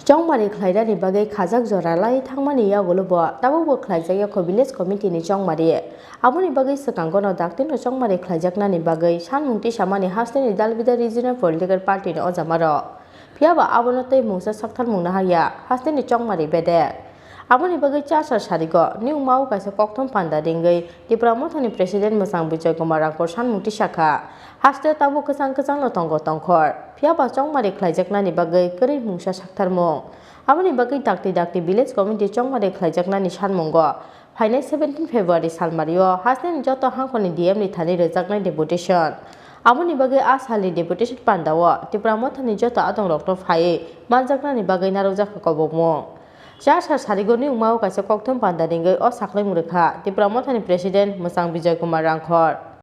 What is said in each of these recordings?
Chongmari khlairani bagai khajak joralai thangmani yagolobo tabobo khlaijak yakho village committee ni chongmari aboni bagai sakangono daktino chongmari khaijaknani bagai sanmungti samani hasteni dalbida regional political party ni ojamaro phiaba abono tei mungsa sakthar mungna haya hasteni chongmari bede aboni bagai chasar sarigo new mau kaisa kokthom panda ringai Tripura president Musang Bijoy Kumar Rangkor sanmungti sakha haste tabo kesang no tongo tongkhor phiaba chongmari khlaijaknani bagai kwrwi mungsa saktharmung aboni bagai dakti village committee chongmari khlaijaknani sanmungo phainai 17 February salmario hasteni joto hangkhoni DM ni thani rejaknai deputation aboni bagai asali deputation pandao Tripura ni joto adong rokno phai manjaknani bagai narokjak kobongmung Chasar sarigoni umau kaisa kokthom panda ringai o saklai murikha Tripura ni president Musang Bijoy Kumar Rangkor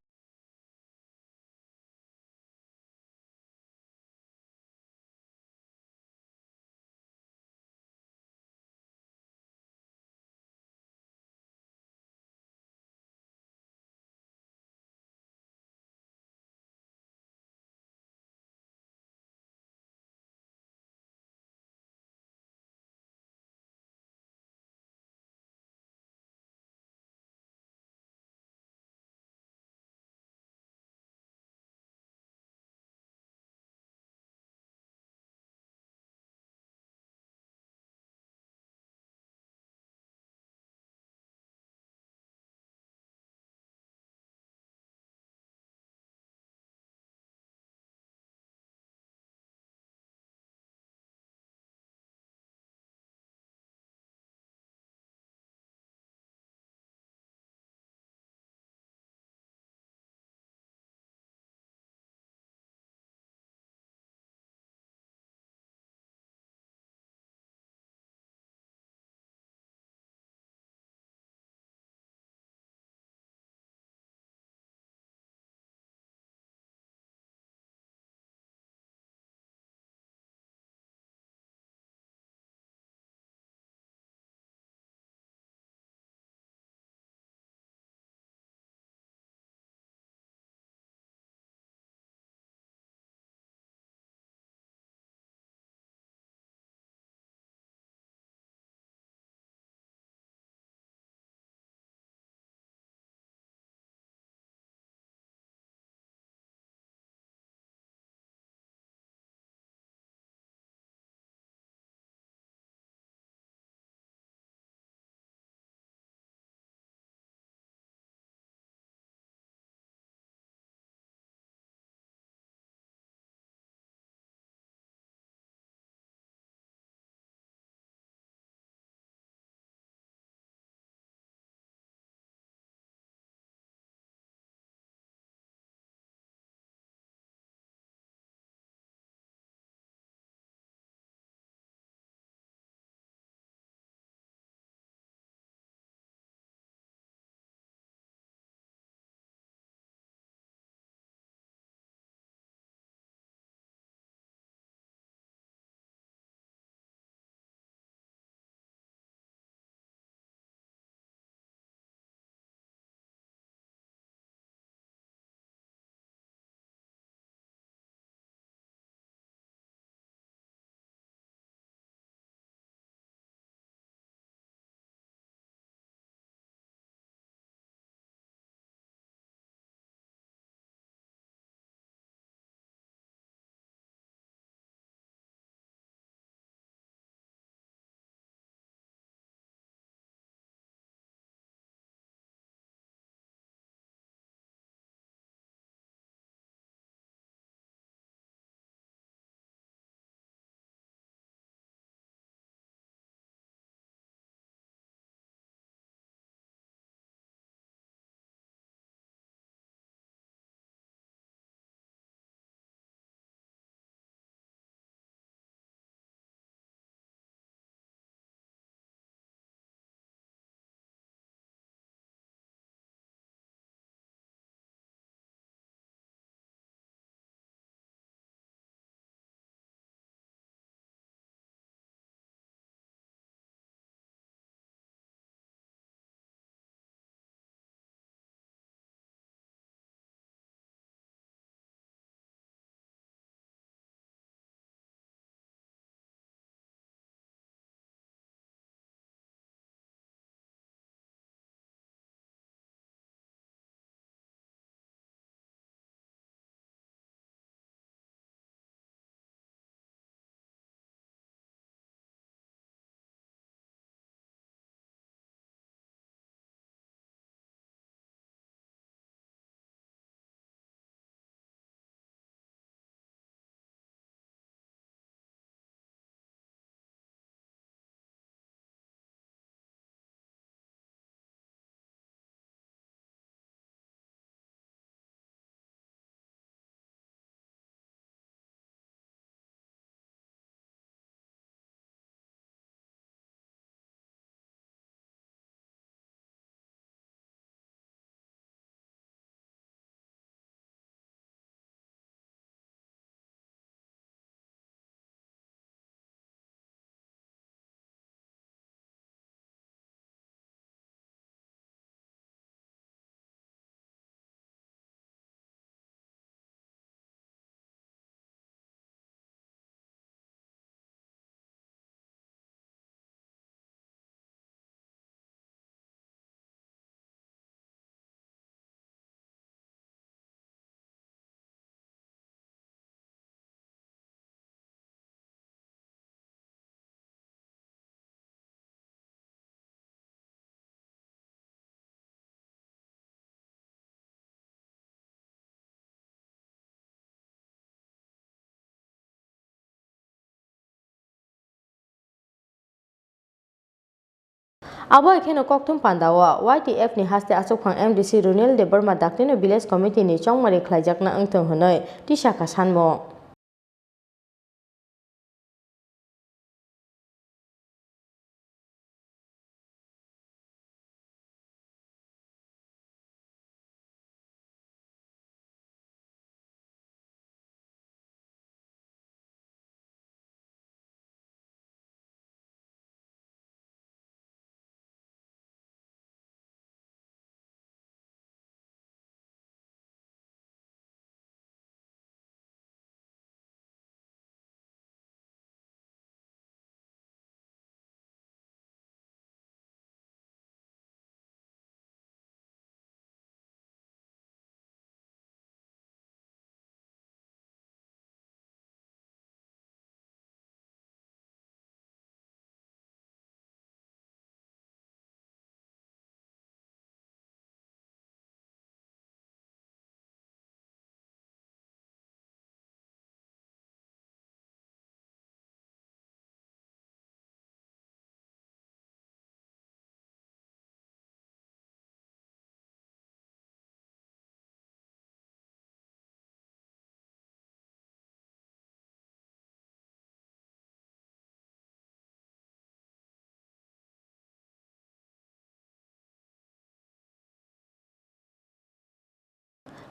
Abo ekheno kokthum pandawa YTF ni haste achukphang MDC Runil de Burma daktino village committee ni chongmari khlaijakna angthong honoi tisaka sanmo.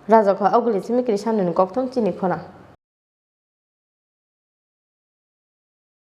Raja kho auguli chimi kri sanu ni kokthom chini khona.